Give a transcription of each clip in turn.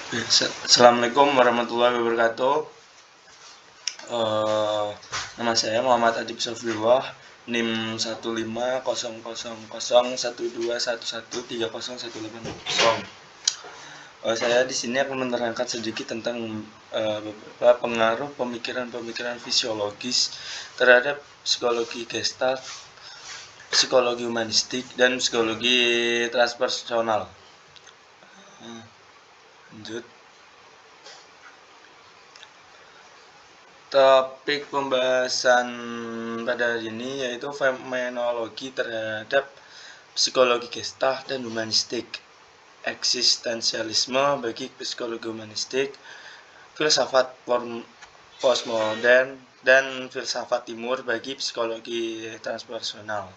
Assalamualaikum warahmatullahi wabarakatuh. Nama saya Muhammad Adib Sofirullah, NIM 1500012113018. Saya di sini akan menerangkan sedikit tentang beberapa pengaruh pemikiran-pemikiran fisiologis terhadap psikologi Gestalt, psikologi humanistik, dan psikologi transpersonal. Lanjut. Topik pembahasan pada hari ini yaitu fenomenologi terhadap psikologi Gestalt dan humanistik, eksistensialisme bagi psikologi humanistik, filsafat postmodern, dan filsafat timur bagi psikologi transpersonal.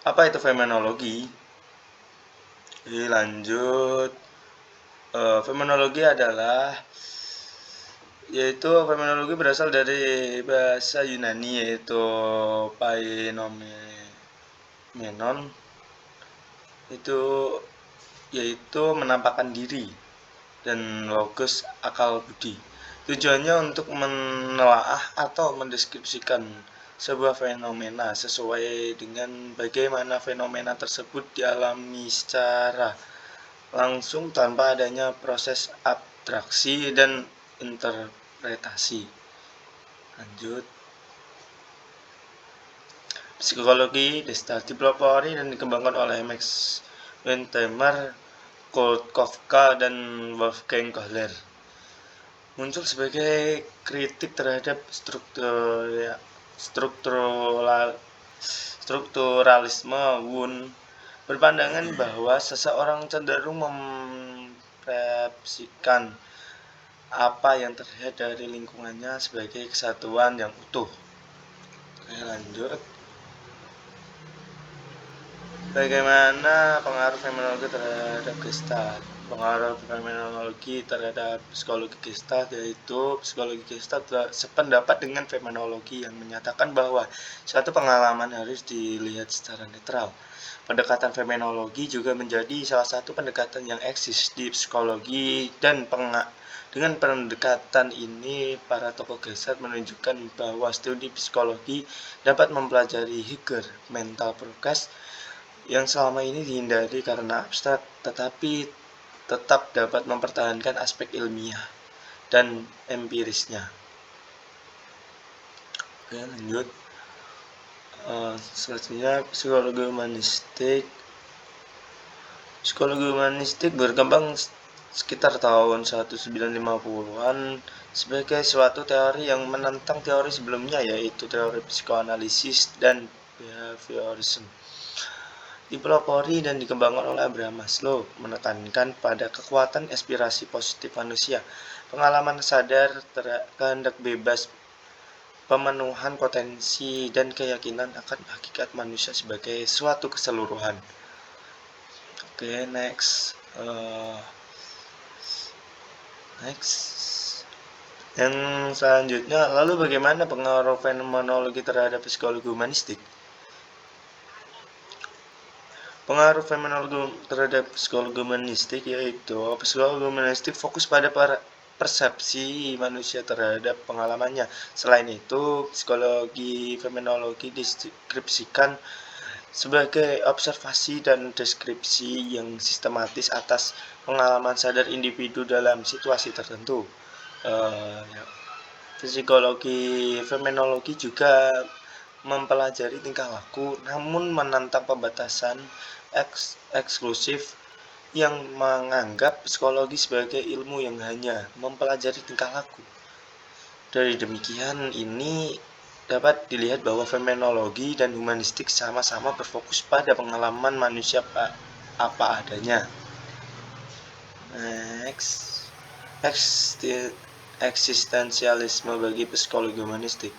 Apa itu fenomenologi? Lanjut. Fenomenologi fenomenologi berasal dari bahasa Yunani yaitu painomenon, yaitu menampakkan diri, dan logos akal budi. Tujuannya untuk menelaah atau mendeskripsikan sebuah fenomena sesuai dengan bagaimana fenomena tersebut dialami secara langsung tanpa adanya proses abstraksi dan interpretasi. Lanjut. Psikologi Gestalt dipelopori dan dikembangkan oleh Max Wertheimer, Kurt Koffka, dan Wolfgang Kohler. Muncul sebagai kritik terhadap strukturalisme. Wundt berpandangan bahwa seseorang cenderung mempersepsikan apa yang terlihat dari lingkungannya sebagai kesatuan yang utuh. Lanjut. Bagaimana pengaruh fenomenologi terhadap Gestalt? Pengaruh fenomenologi terhadap psikologi Gestalt yaitu psikologi Gestalt sependapat dengan fenomenologi yang menyatakan bahwa suatu pengalaman harus dilihat secara netral. Pendekatan fenomenologi juga menjadi salah satu pendekatan yang eksis di psikologi, dan dengan pendekatan ini para tokoh Gestalt menunjukkan bahwa studi psikologi dapat mempelajari Hegel mental progress yang selama ini dihindari karena abstrak, tetapi tetap dapat mempertahankan aspek ilmiah dan empirisnya. Oke, lanjut. Selanjutnya psikologi humanistik. Psikologi humanistik berkembang sekitar tahun 1950-an sebagai suatu teori yang menentang teori sebelumnya, yaitu teori psikoanalisis dan behaviorism. Dipelopori dan dikembangkan oleh Abraham Maslow, menekankan pada kekuatan aspirasi positif manusia, pengalaman sadar, kehendak bebas, pemenuhan potensi, dan keyakinan akan hakikat manusia sebagai suatu keseluruhan. Oke, next. Yang selanjutnya, lalu bagaimana pengaruh fenomenologi terhadap psikologi humanistik? Pengaruh fenomenologi terhadap psikologi humanistik yaitu psikologi humanistik fokus pada persepsi manusia terhadap pengalamannya. Selain itu, psikologi fenomenologi deskripsikan sebagai observasi dan deskripsi yang sistematis atas pengalaman sadar individu dalam situasi tertentu. Psikologi fenomenologi juga mempelajari tingkah laku, namun menantang pembatasan eksklusif yang menganggap psikologi sebagai ilmu yang hanya mempelajari tingkah laku. Dari demikian, ini dapat dilihat bahwa fenomenologi dan humanistik sama-sama berfokus pada pengalaman manusia apa adanya. Next. Eksistensialisme bagi psikologi humanistik.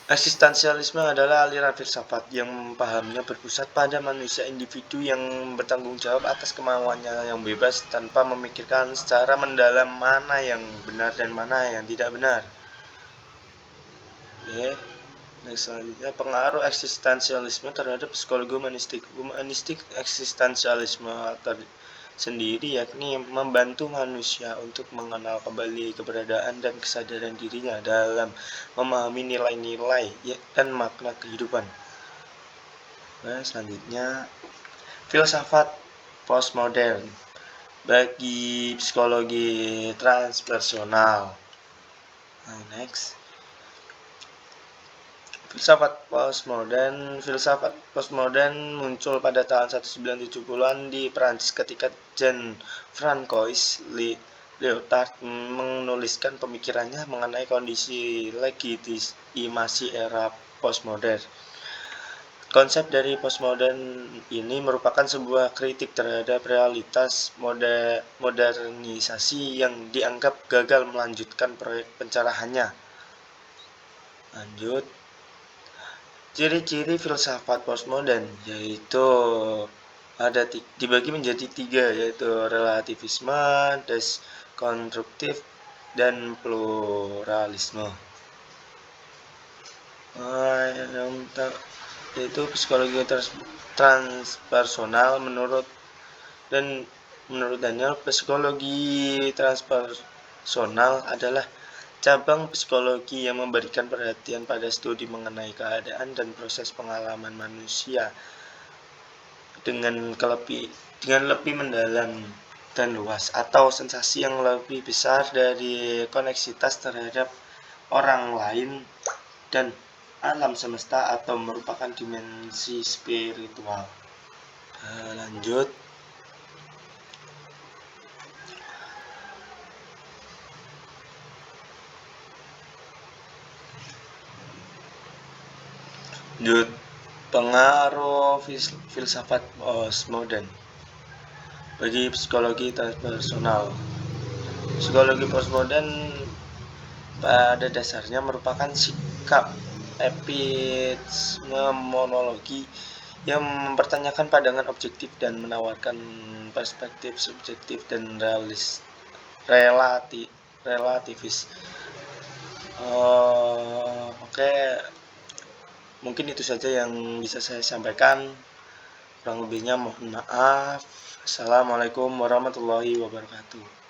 Eksistensialisme adalah aliran filsafat yang pahamnya berpusat pada manusia individu yang bertanggung jawab atas kemauannya yang bebas tanpa memikirkan secara mendalam mana yang benar dan mana yang tidak benar. Next, selanjutnya pengaruh eksistensialisme terhadap psikologi humanistik. Humanistik eksistensialisme sendiri yakni membantu manusia untuk mengenal kembali keberadaan dan kesadaran dirinya dalam memahami nilai-nilai dan makna kehidupan. Nah, selanjutnya filsafat postmodern bagi psikologi transpersonal. Nah, next. Filsafat postmodern muncul pada tahun 1970-an di Prancis ketika Jean-François Lyotard menuliskan pemikirannya mengenai kondisi legitimasi era postmodern. Konsep dari postmodern ini merupakan sebuah kritik terhadap realitas modernisasi yang dianggap gagal melanjutkan proyek pencerahannya. Lanjut. Ciri-ciri filsafat postmodern yaitu dibagi menjadi 3, yaitu relativisme, deskonstruktif, dan pluralisme. Yaitu psikologi transpersonal menurut Daniel, psikologi transpersonal adalah cabang psikologi yang memberikan perhatian pada studi mengenai keadaan dan proses pengalaman manusia dengan lebih mendalam dan luas, atau sensasi yang lebih besar dari koneksitas terhadap orang lain dan alam semesta, atau merupakan dimensi spiritual. Lanjut. Pengaruh filsafat postmodern bagi psikologi transpersonal. Psikologi postmodern pada dasarnya merupakan sikap epistemologi yang mempertanyakan pandangan objektif dan menawarkan perspektif subjektif dan relativis. Oke. Mungkin itu saja yang bisa saya sampaikan. Kurang lebihnya mohon maaf. Assalamualaikum warahmatullahi wabarakatuh.